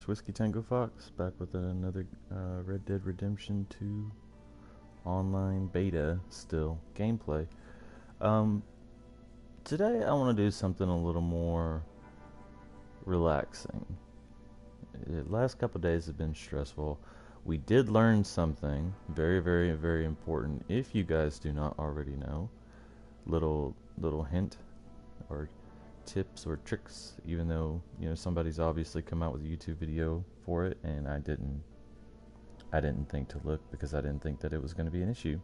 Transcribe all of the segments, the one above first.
Whiskey Tango Fox, back with another Red Dead Redemption 2 online beta still gameplay. Um, Today I want to do something a little more relaxing. The last couple days have been stressful. We did learn something very, very, very important. If you guys do not already know, little hint or tips or tricks, even though somebody's obviously come out with a YouTube video for it, and I didn't think to look because I didn't think that it was going to be an issue.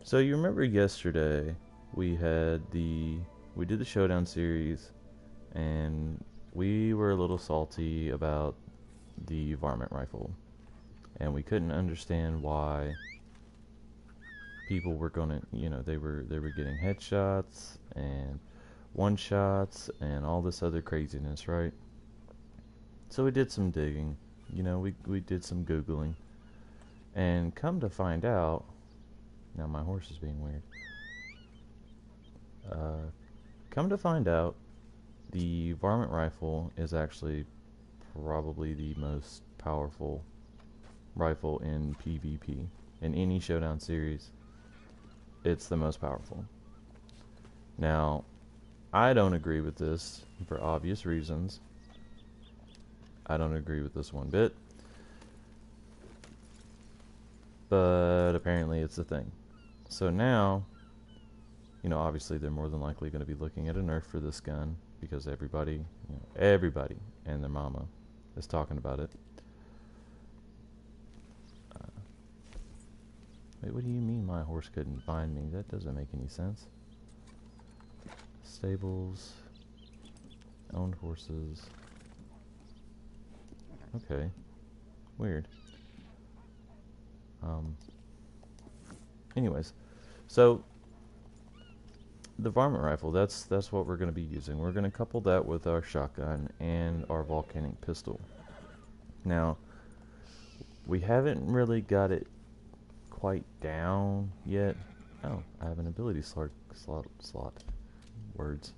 So you remember yesterday we did the showdown series, and we were a little salty about the varmint rifle, and we couldn't understand why people were gonna, they were getting headshots and one shots and all this other craziness, right? So we did some digging, we did some googling, and come to find out, now my horse is being weird. Come to find out, the varmint rifle is actually probably the most powerful rifle in PvP. In any showdown series, it's the most powerful. Now, I don't agree with this for obvious reasons. I don't agree with this one bit. But apparently it's a thing. So now, obviously they're more than likely going to be looking at a nerf for this gun because everybody and their mama is talking about it. Wait, what do you mean my horse couldn't find me? That doesn't make any sense. Stables, owned horses. Okay, weird. Anyways, so the varmint rifle, that's what we're going to be using. We're going to couple that with our shotgun and our volcanic pistol. Now, we haven't really got it quite down yet. Oh, I have an ability slot words.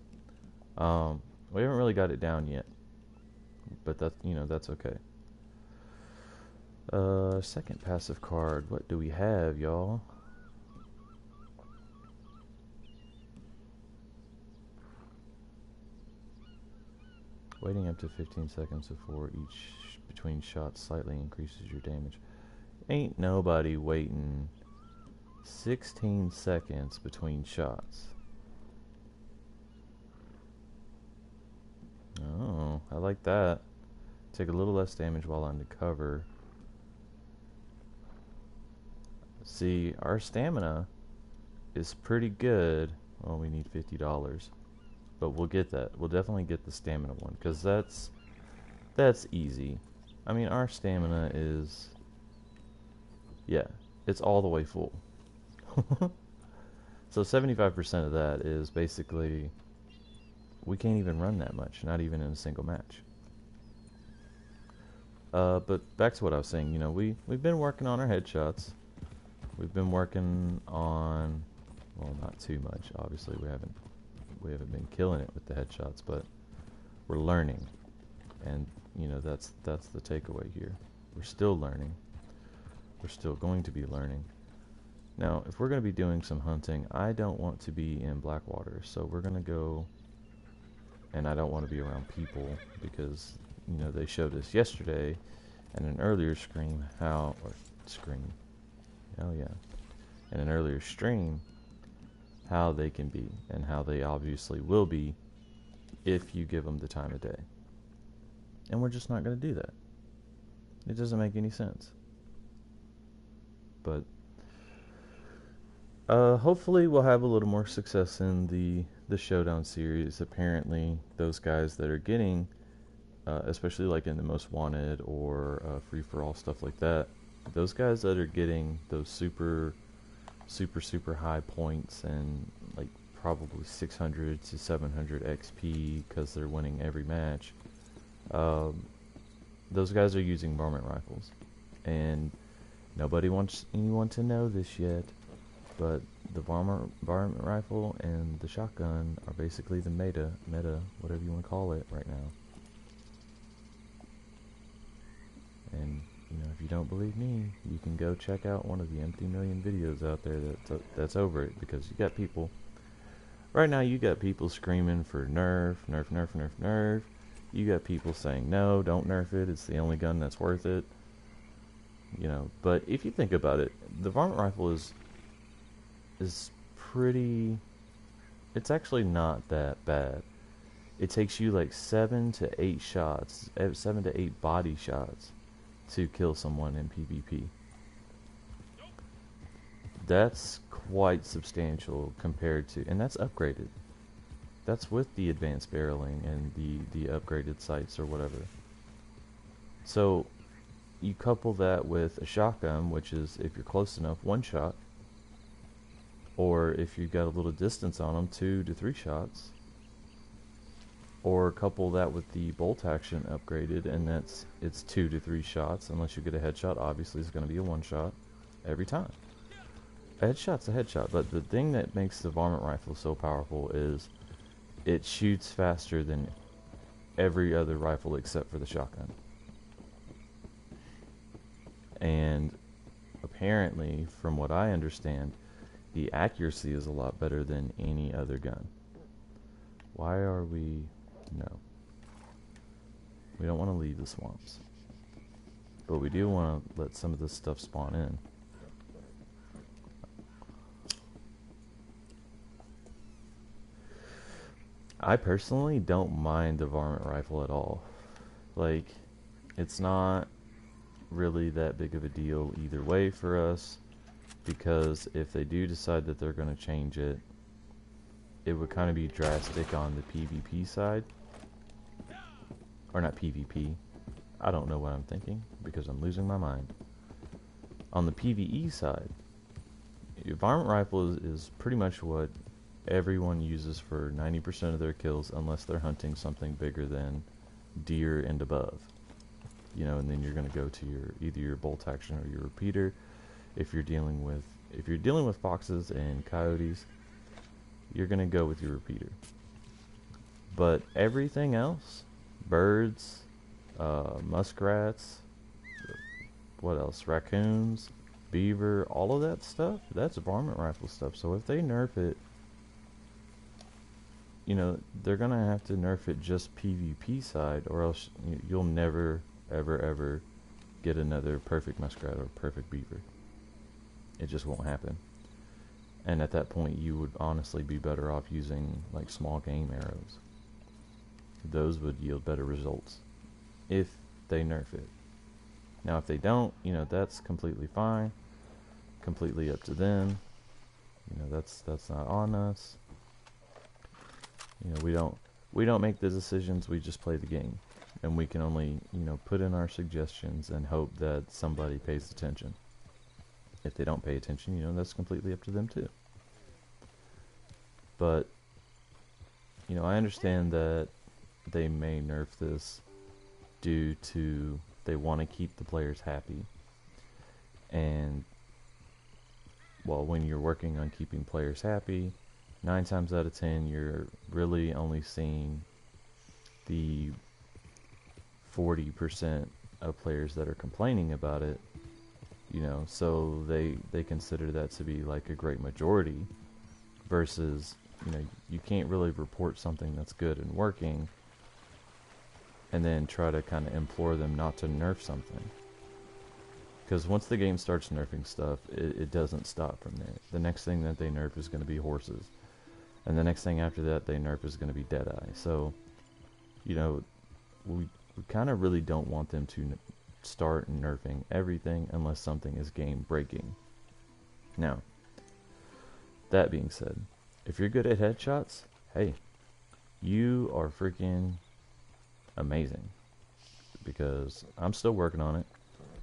We haven't really got it down yet, but that's okay. Second passive card. What do we have, y'all? Waiting up to 15 seconds before between shots slightly increases your damage. Ain't nobody waiting 16 seconds between shots. Oh, I like that. Take a little less damage while under cover. See, our stamina is pretty good. Well, we need $50, but we'll get that. We'll definitely get the stamina one because that's easy. I mean, our stamina is, yeah, it's all the way full. So 75% of that is basically, we can't even run that much, not even in a single match. But back to what I was saying, we've been working on our headshots. We've been working on, well, not too much. Obviously, we haven't been killing it with the headshots, but we're learning, and that's the takeaway here. We're still learning. We're still going to be learning. Now, if we're going to be doing some hunting, I don't want to be in Blackwater, so we're going to go, and I don't want to be around people because they showed us yesterday in an earlier stream in an earlier stream how they can be and how they obviously will be if you give them the time of day. And we're just not going to do that. It doesn't make any sense. But hopefully we'll have a little more success in the showdown series. Apparently those guys that are getting especially like in the Most Wanted or free-for-all stuff like that, those guys that are getting those super high points and like probably 600 to 700 XP because they're winning every match, those guys are using varmint rifles, and nobody wants anyone to know this yet, but the varmint rifle and the shotgun are basically the meta, whatever you want to call it right now. you don't believe me, you can go check out one of the empty million videos out there that's over it, because you got people right now. You got people screaming for nerf, nerf, nerf, nerf, nerf. You got people saying no, don't nerf it. It's the only gun that's worth it. You know, but if you think about it, the varmint rifle is pretty. It's actually not that bad. It takes you like 7 to 8 shots, 7 to 8 body shots to kill someone in PvP. That's quite substantial compared to, and that's upgraded. That's with the advanced barreling and the upgraded sights or whatever. So you couple that with a shotgun, which is, if you're close enough, 1 shot, or if you've got a little distance on them, 2 to 3 shots, or couple that with the bolt action upgraded, and it's 2 to 3 shots. Unless you get a headshot, obviously it's going to be a 1 shot every time. A headshot's a headshot, but the thing that makes the varmint rifle so powerful is it shoots faster than every other rifle except for the shotgun. And apparently, from what I understand, the accuracy is a lot better than any other gun. Why are we... No. We don't want to leave the swamps. But we do want to let some of this stuff spawn in. I personally don't mind the varmint rifle at all. Like, it's not really that big of a deal either way for us, because if they do decide that they're going to change it, it would kind of be drastic on the PvP side. Or not PvP. I don't know what I'm thinking because I'm losing my mind. On the PvE side, your varmint rifle is pretty much what everyone uses for 90% of their kills, unless they're hunting something bigger than deer and above. You know, and then you're going to go to either your bolt action or your repeater. If you're dealing with foxes and coyotes, you're going to go with your repeater. But everything else, birds, muskrats, what else, raccoons, beaver, all of that stuff, that's varmint rifle stuff. So if they nerf it, you know, they're going to have to nerf it just PvP side, or else you'll never, ever, ever get another perfect muskrat or perfect beaver. It just won't happen. And at that point, you would honestly be better off using like small game arrows. Those would yield better results if they nerf it. Now, if they don't, you know, that's completely fine. Completely up to them. You know, that's not on us. You know, we don't make the decisions. We just play the game, and we can only, you know, put in our suggestions and hope that somebody pays attention. If they don't pay attention, you know, that's completely up to them too. But, you know, I understand that they may nerf this due to they want to keep the players happy. And, well, when you're working on keeping players happy, 9 times out of 10, you're really only seeing the 40% of players that are complaining about it. You know, so they consider that to be like a great majority, versus, you know, you can't really report something that's good and working and then try to kind of implore them not to nerf something. Because once the game starts nerfing stuff, it doesn't stop from there. The next thing that they nerf is going to be horses. And the next thing after that they nerf is going to be Deadeye. So, you know, we kind of really don't want them to start nerfing everything unless something is game breaking. Now, that being said, if you're good at headshots, hey, you are freaking amazing. Because I'm still working on it.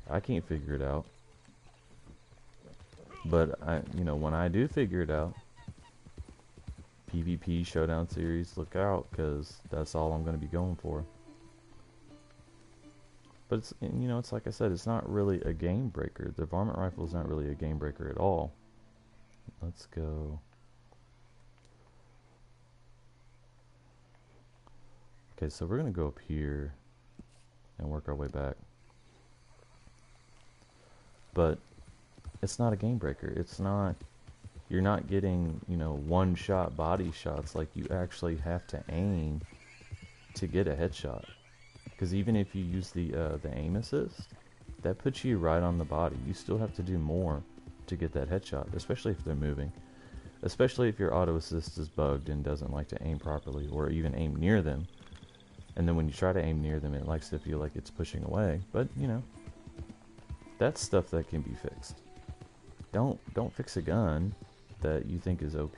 I can't figure it out. But you know, when I do figure it out, PvP Showdown Series, look out, because that's all I'm going to be going for. But it's, you know, it's like I said, it's not really a game breaker. The varmint rifle is not really a game breaker at all. Let's go. Okay, so we're going to go up here and work our way back. but it's not a game breaker. It's not, you're not getting, you know, one shot body shots. Like, you actually have to aim to get a headshot. Because even if you use the aim assist, that puts you right on the body. You still have to do more to get that headshot, especially if they're moving. Especially if your auto assist is bugged and doesn't like to aim properly, or even aim near them. And then when you try to aim near them, it likes to feel like it's pushing away. But, you know, that's stuff that can be fixed. Don't fix a gun that you think is OP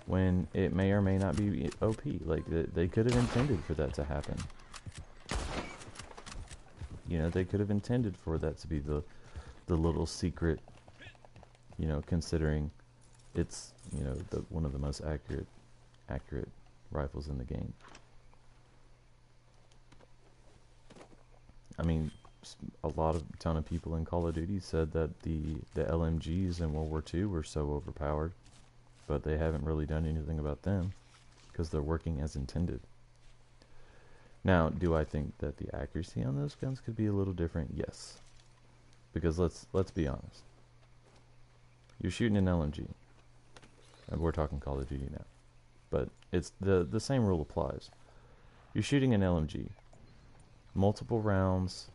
when it may or may not be OP. Like, they could have intended for that to happen. You know, they could have intended for that to be the little secret, you know, considering it's, you know, one of the most accurate rifles in the game. I mean, a ton of people in Call of Duty said that the LMGs in World War II were so overpowered, but they haven't really done anything about them because they're working as intended. Now, do I think that the accuracy on those guns could be a little different? Yes. Because let's be honest. You're shooting an LMG. And we're talking Call of Duty now. But it's the same rule applies. You're shooting an LMG. Multiple rounds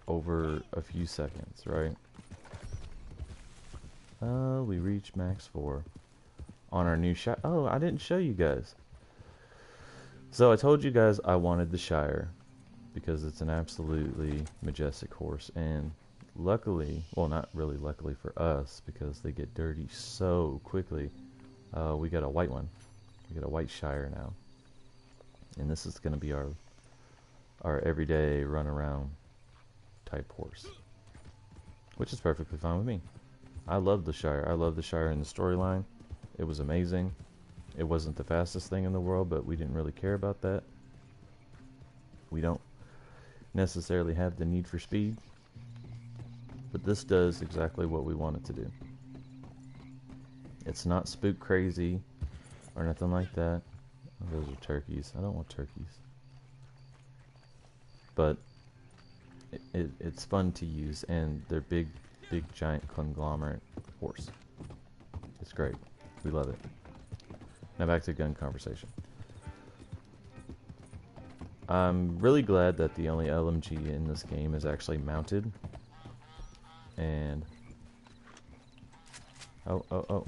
over a few seconds, right? We reached max 4 on our new shot. Oh, I didn't show you guys. So I told you guys I wanted the Shire because it's an absolutely majestic horse, and luckily, well, not really luckily for us, because they get dirty so quickly, we got a white one. We got a white Shire now, and this is going to be our everyday run around type horse, which is perfectly fine with me. I love the Shire. I love the Shire in the storyline. It was amazing. It wasn't the fastest thing in the world, but we didn't really care about that. We don't necessarily have the need for speed, but this does exactly what we want it to do. It's not spook crazy or nothing like that. Oh, those are turkeys. I don't want turkeys. But it's fun to use, and they're big giant conglomerate horse. It's great. We love it. Now back to gun conversation. I'm really glad that the only LMG in this game is actually mounted. And oh.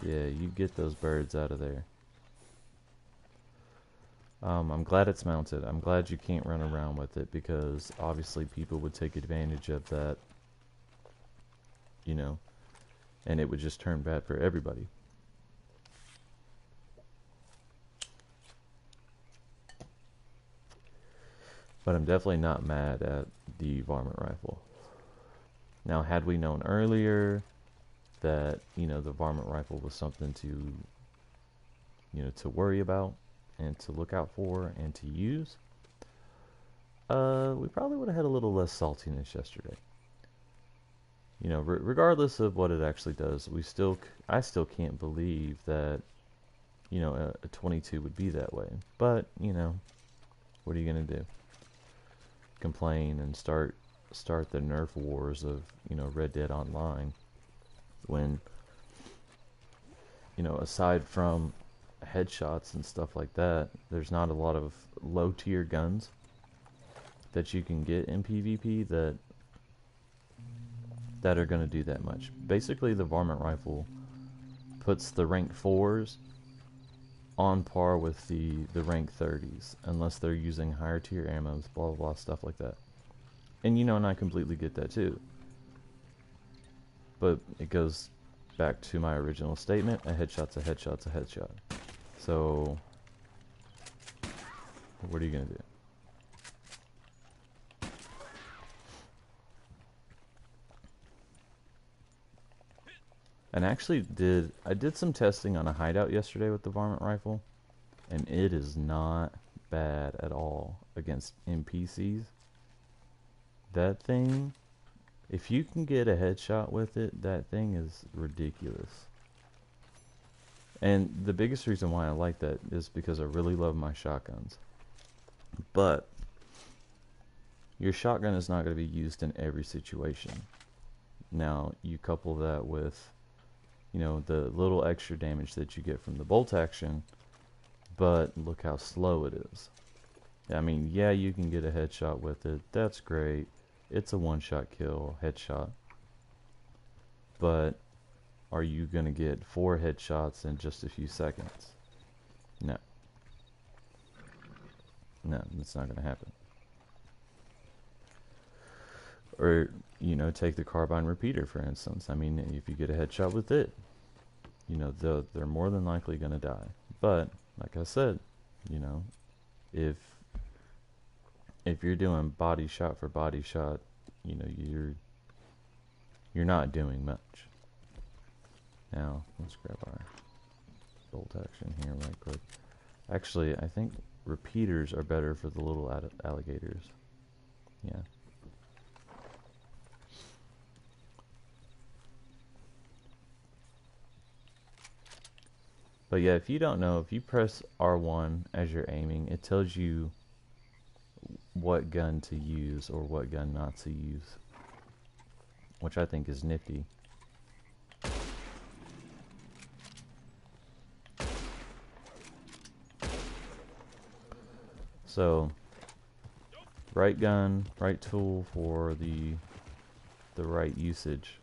Yeah, you get those birds out of there. I'm glad it's mounted. I'm glad you can't run around with it, because obviously people would take advantage of that, you know, and it would just turn bad for everybody. But I'm definitely not mad at the varmint rifle. Now, had we known earlier that, you know, the varmint rifle was something to, you know, to worry about and to look out for and to use, we probably would have had a little less saltiness yesterday. You know, regardless of what it actually does, I still can't believe that, you know, a 22 would be that way. But, you know, what are you gonna do? Complain and start the Nerf wars of, you know, Red Dead Online, when, you know, aside from headshots and stuff like that, there's not a lot of low tier guns that you can get in PvP that are going to do that much. Basically, the varmint rifle puts the rank 4s on par with the rank 30s, unless they're using higher tier ammos, blah blah blah, stuff like that. And, you know, and I completely get that too. But it goes back to my original statement: a headshot's a headshot's a headshot. So, what are you gonna do? And actually I did some testing on a hideout yesterday with the varmint rifle, and it is not bad at all against NPCs. That thing, if you can get a headshot with it, that thing is ridiculous. And the biggest reason why I like that is because I really love my shotguns. But your shotgun is not going to be used in every situation. Now, you couple that with, you know, the little extra damage that you get from the bolt action, but look how slow it is. I mean, yeah, you can get a headshot with it. That's great. It's a one-shot kill, headshot. But are you going to get 4 headshots in just a few seconds? No. No, it's not going to happen. Or, you know, take the carbine repeater, for instance. I mean, if you get a headshot with it, you know, they're more than likely going to die. But, like I said, you know, if you're doing body shot for body shot, you know, you're not doing much. Now, let's grab our bolt action here right quick. Actually, I think repeaters are better for the little alligators. Yeah. But yeah, if you don't know, if you press R1 as you're aiming, it tells you what gun to use or what gun not to use, which I think is nifty. So, right gun, right tool for the right usage.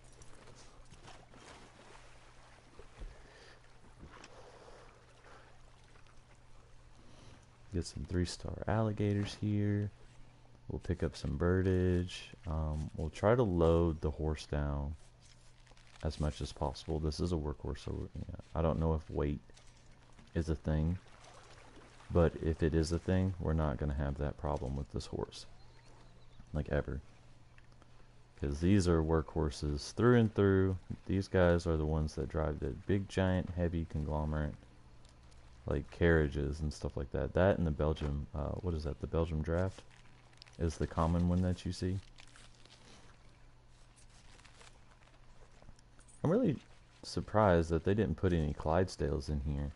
Get some 3-star alligators here. We'll pick up some birdage. We'll try to load the horse down as much as possible. This is a workhorse, so yeah, I don't know if weight is a thing, but if it is a thing, we're not going to have that problem with this horse, like ever. Because these are workhorses through and through. These guys are the ones that drive the big, giant, heavy conglomerate, like carriages and stuff like that. That and the Belgium, what is that? The Belgium draft is the common one that you see. I'm really surprised that they didn't put any Clydesdales in here.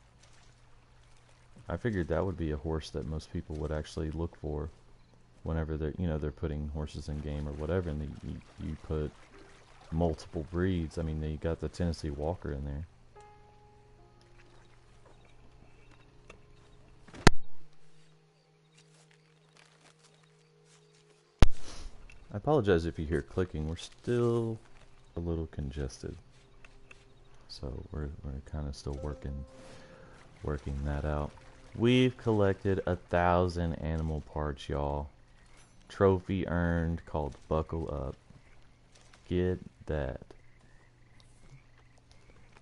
I figured that would be a horse that most people would actually look for whenever they're, you know, they're putting horses in game or whatever, and you put multiple breeds. I mean, you got the Tennessee Walker in there. I apologize if you hear clicking. We're still a little congested, so we're kind of still working that out. We've collected 1,000 animal parts, y'all. Trophy earned, called Buckle Up. Get that.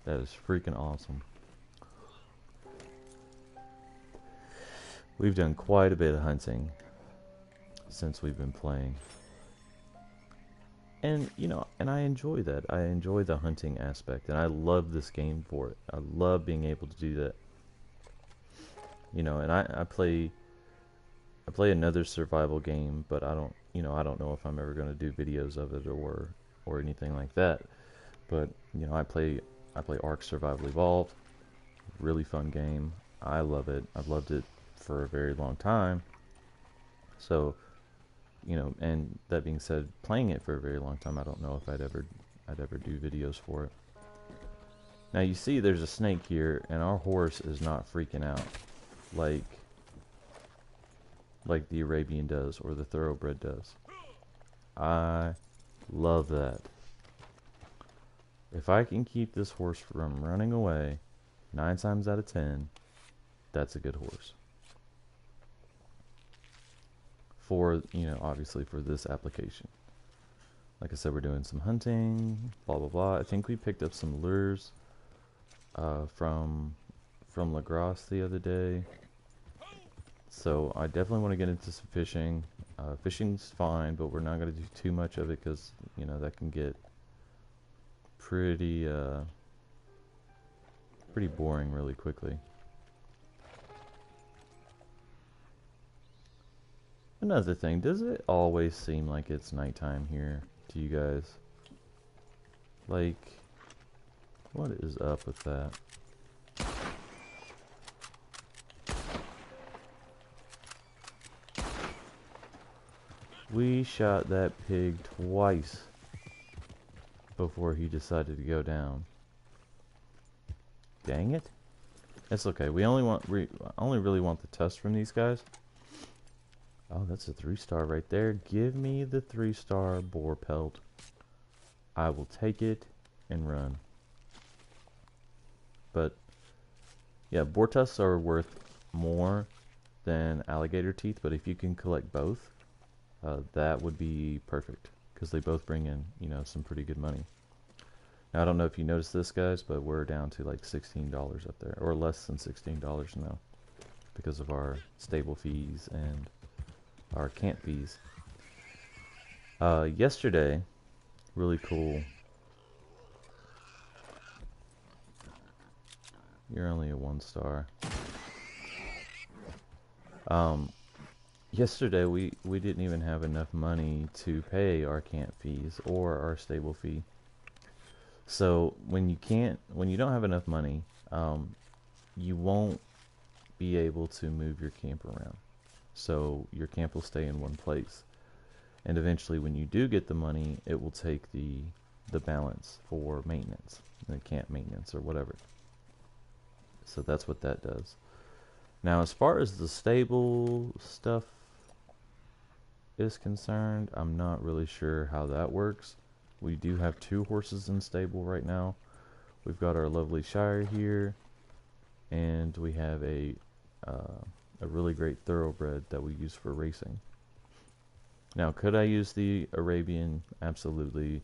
That is freaking awesome. We've done quite a bit of hunting since we've been playing. And, you know, and I enjoy that. I enjoy the hunting aspect, and I love this game for it. I love being able to do that. You know, and I play another survival game, but I don't know if I'm ever going to do videos of it or anything like that. But, you know, I play Ark Survival Evolved. Really fun game. I love it. I've loved it for a very long time. So, you know, and that being said, playing it for a very long time, I don't know if I'd ever do videos for it. Now you see there's a snake here, and our horse is not freaking out like the Arabian does or the thoroughbred does. I love that. If I can keep this horse from running away 9 times out of 10, that's a good horse. For, you know, obviously for this application. Like I said, we're doing some hunting, blah blah blah. I think we picked up some lures from LaGrosse the other day. So I definitely want to get into some fishing. Fishing's fine, but we're not going to do too much of it because, you know, that can get pretty boring really quickly. Another thing, does it always seem like it's nighttime here to you guys? Like, what is up with that? We shot that pig twice before he decided to go down. Dang it. It's okay. We only really want the tusk from these guys. Oh, that's a 3-star right there. Give me the 3-star boar pelt. I will take it and run. But yeah, boar tusks are worth more than alligator teeth, but if you can collect both, that would be perfect, because they both bring in, you know, some pretty good money. Now, I don't know if you noticed this, guys, but we're down to like $16 up there, or less than $16 now, because of our stable fees and our camp fees. Yesterday, really cool. You're only a 1-star. Yesterday we didn't even have enough money to pay our camp fees or our stable fee. So when you don't have enough money, you won't be able to move your camp around. So your camp will stay in one place. And eventually when you do get the money, it will take the balance for maintenance, the camp maintenance or whatever. So that's what that does. Now, as far as the stable stuff is concerned, I'm not really sure how that works. We do have 2 horses in stable right now. We've got our lovely Shire here, and we have a really great thoroughbred that we use for racing. Now, could I use the Arabian? Absolutely.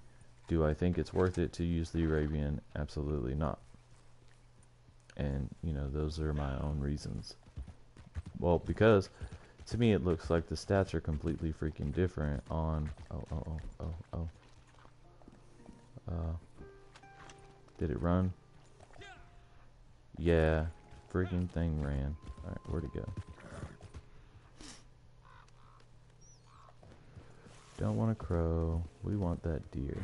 Do I think it's worth it to use the Arabian? Absolutely not. And, you know, those are my own reasons. Well, because to me it looks like the stats are completely freaking different on... Did it run? Yeah, freaking thing ran. Alright, where'd it go? Don't want a crow. We want that deer.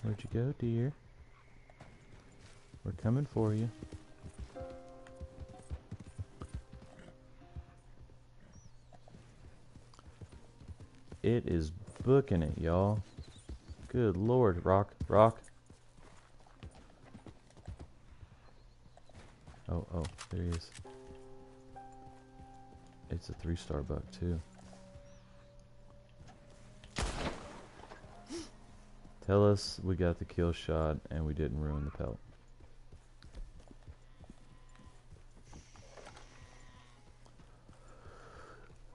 Where'd you go, deer? We're coming for you. It is booking it, y'all. Good lord, rock. Oh, there he is. It's a 3-star buck, too. Tell us we got the kill shot and we didn't ruin the pelt.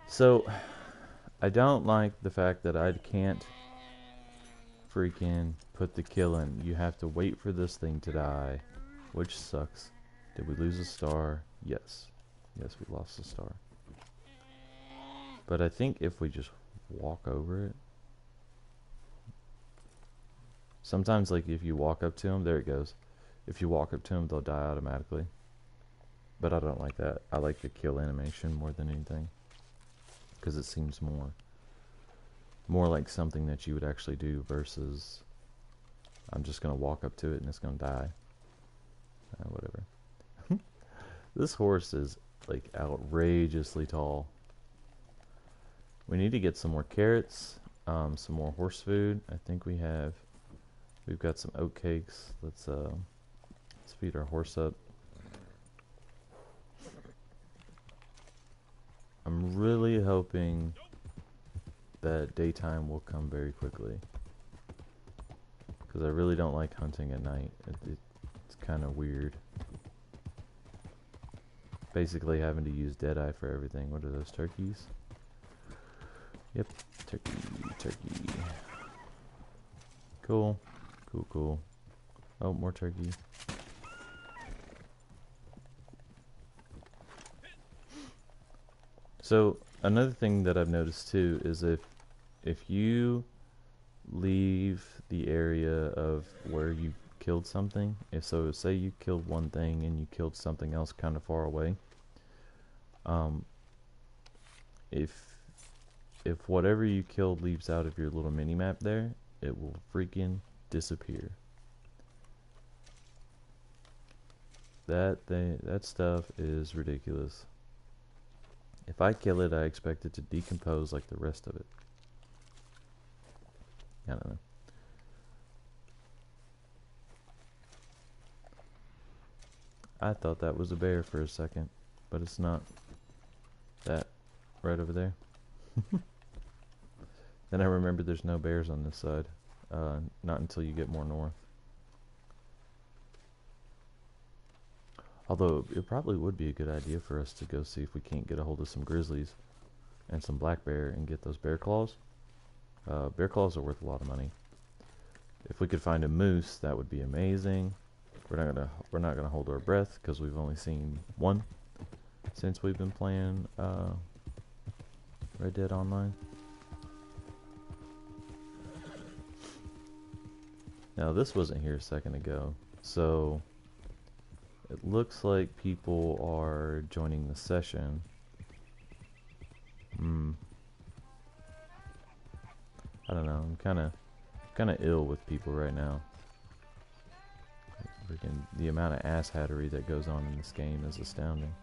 So, I don't like the fact that I can't freaking put the kill in. You have to wait for this thing to die, which sucks. Did we lose a star? Yes. Yes, we lost a star. But I think if we just walk over it. Sometimes, like, if you walk up to them, there it goes. If you walk up to them, they'll die automatically. But I don't like that. I like the kill animation more than anything, because it seems more like something that you would actually do versus I'm just gonna walk up to it and it's gonna die. Whatever. This horse is like outrageously tall. We need to get some more carrots, some more horse food. I think we've got some oat cakes. Let's feed our horse up. I'm really hoping that daytime will come very quickly, because I really don't like hunting at night. It's kind of weird. Basically having to use Deadeye for everything. What are those, turkeys? Yep, turkey. Cool. Oh, more turkey. So another thing that I've noticed too is if you leave the area of where you killed something, so say you killed one thing and you killed something else kind of far away, if whatever you killed leaves out of your little mini map there, it will freaking disappear. That stuff is ridiculous. If I kill it, I expect it to decompose like the rest of it. I don't know. I thought that was a bear for a second, but it's not. That right over there. Then I remember there's no bears on this side. Not until you get more north. Although it probably would be a good idea for us to go see if we can't get a hold of some grizzlies and some black bear and get those bear claws. Bear claws are worth a lot of money. If we could find a moose, that would be amazing. We're not gonna hold our breath because we've only seen one since we've been playing Red Dead Online. Now this wasn't here a second ago, so it looks like people are joining the session. I don't know. I'm kind of ill with people right now. Freaking the amount of asshattery that goes on in this game is astounding.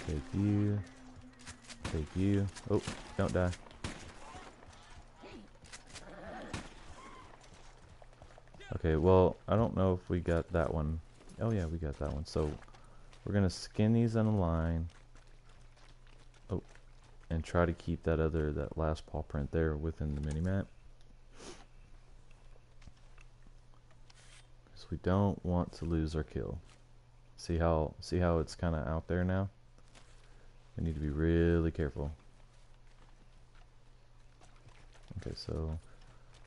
Take you. Take you. Oh, don't die. Okay, well, I don't know if we got that one. Oh yeah, we got that one. So we're gonna skin these in a line. Oh, and try to keep that last paw print there within the mini-map. Because we don't want to lose our kill. See how it's kind of out there now? We need to be really careful. Okay, so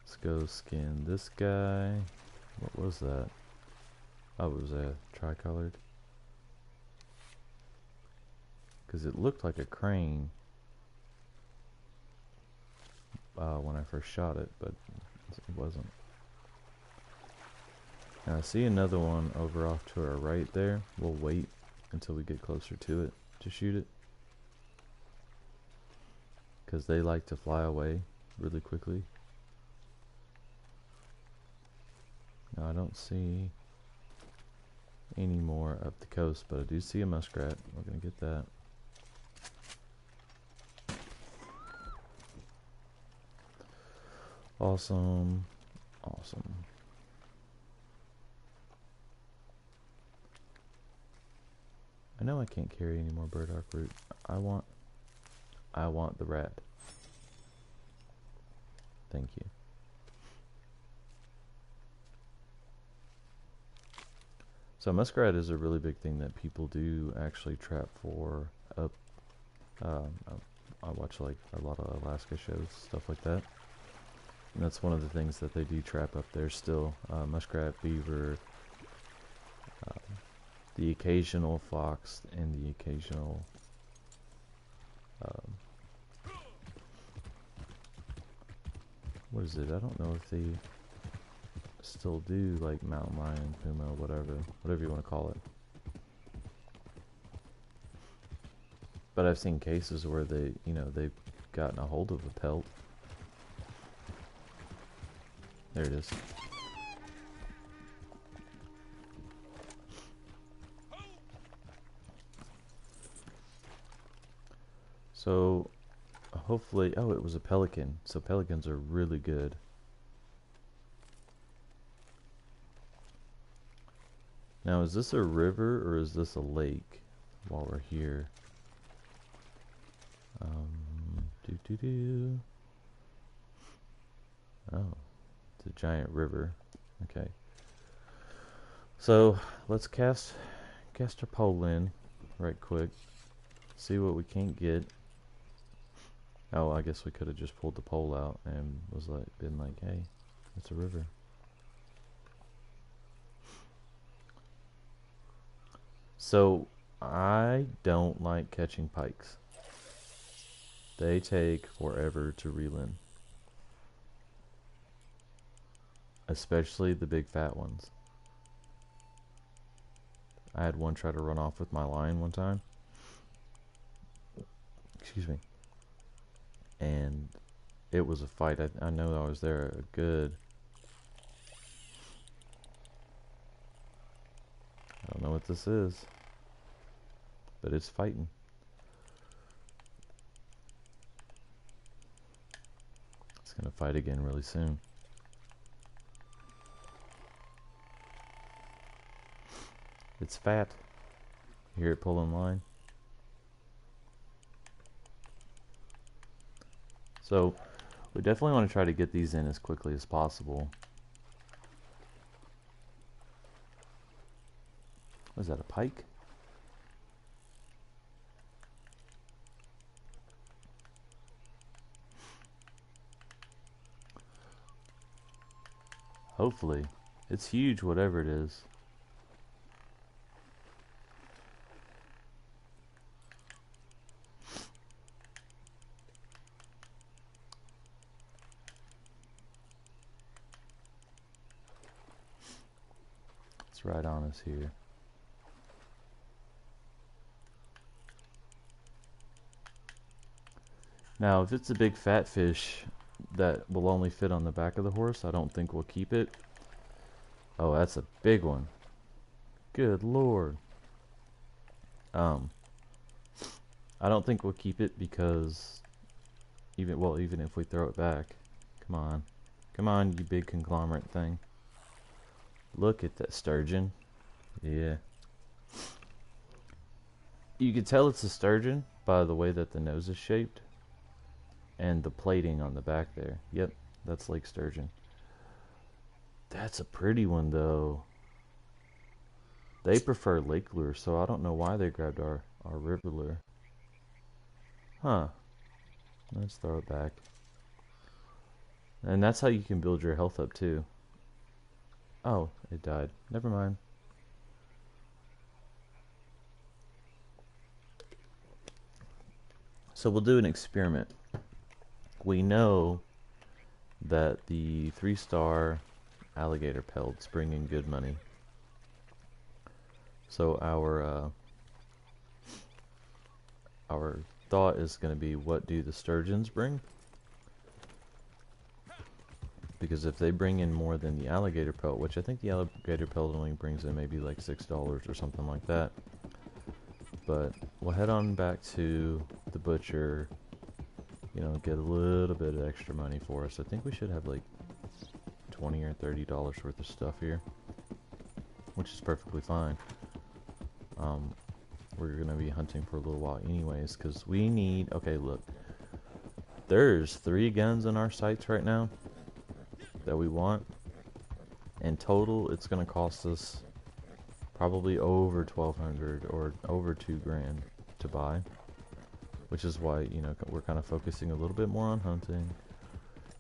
let's go skin this guy. What was that? Oh, it was a tricolored. Because it looked like a crane when I first shot it, but it wasn't. Now I see another one over off to our right there. We'll wait until we get closer to it to shoot it. Because they like to fly away really quickly. Now I don't see any more up the coast, but I do see a muskrat. We're gonna get that. Awesome. Awesome. I know I can't carry any more burdock root. I want the rat. Thank you. So muskrat is a really big thing that people do actually trap for up. I watch like a lot of Alaska shows, stuff like that. And that's one of the things that they do trap up there still. Muskrat, beaver, the occasional fox, and the occasional what is it? I don't know if they still do like mountain lion, puma, whatever you want to call it. But I've seen cases where they've gotten a hold of a pelt. There it is. So hopefully, oh, it was a pelican. So pelicans are really good. Now, is this a river or is this a lake while we're here? Oh, it's a giant river. Okay. So let's cast our pole in right quick. See what we can't get. Oh, I guess we could have just pulled the pole out and been like, hey, it's a river. So I don't like catching pikes. They take forever to reel in. Especially the big fat ones. I had one try to run off with my line one time. Excuse me. And it was a fight. I know I was there a good... I don't know what this is. but it's fighting. It's gonna fight again really soon. It's fat. You hear it pulling line? So we definitely want to try to get these in as quickly as possible. Was that a pike? Hopefully. It's huge, whatever it is. It's right on us here. Now, if it's a big fat fish that will only fit on the back of the horse, I don't think we'll keep it. Oh, that's a big one. Good lord. I don't think we'll keep it because even if we throw it back. Come on, you big conglomerate thing. Look at that sturgeon. Yeah. You can tell it's a sturgeon by the way that the nose is shaped and the plating on the back there. Yep, that's lake sturgeon. That's a pretty one though. They prefer lake lure, so I don't know why they grabbed our river lure. Huh. Let's throw it back. And that's how you can build your health up too. Oh, it died. Never mind. So we'll do an experiment. We know that the 3-star alligator pelts bring in good money. So our thought is going to be, what do the sturgeons bring? Because if they bring in more than the alligator pelt, which I think the alligator pelt only brings in maybe like $6 or something like that. But we'll head on back to the butcher, you know, get a little bit of extra money for us. I think we should have like $20 or $30 worth of stuff here, which is perfectly fine. We're going to be hunting for a little while anyways, because we need... Okay, look. There's 3 guns in our sights right now that we want. In total, it's going to cost us probably over $1,200 or over $2,000 to buy, which is why, you know, we're kind of focusing a little bit more on hunting.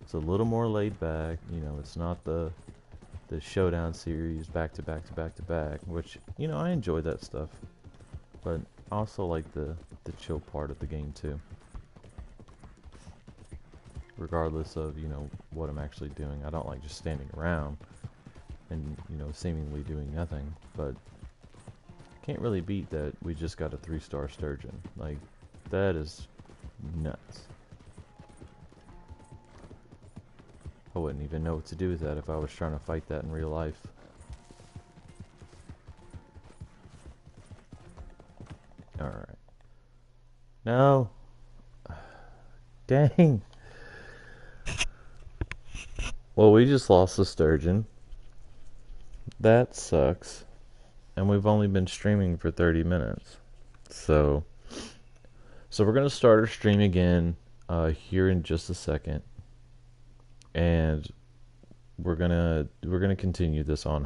It's a little more laid back, you know. It's not the showdown series back to back to back to back, which, you know, I enjoy that stuff, but I also like the chill part of the game too, regardless of, you know, what I'm actually doing. I don't like just standing around and, you know, seemingly doing nothing, but can't really beat that we just got a 3-star sturgeon. Like, that is nuts. I wouldn't even know what to do with that if I was trying to fight that in real life. Alright. No. Dang. Well, we just lost the sturgeon. That sucks. And we've only been streaming for 30 minutes. So we're going to start our stream again here in just a second. And we're gonna continue this on.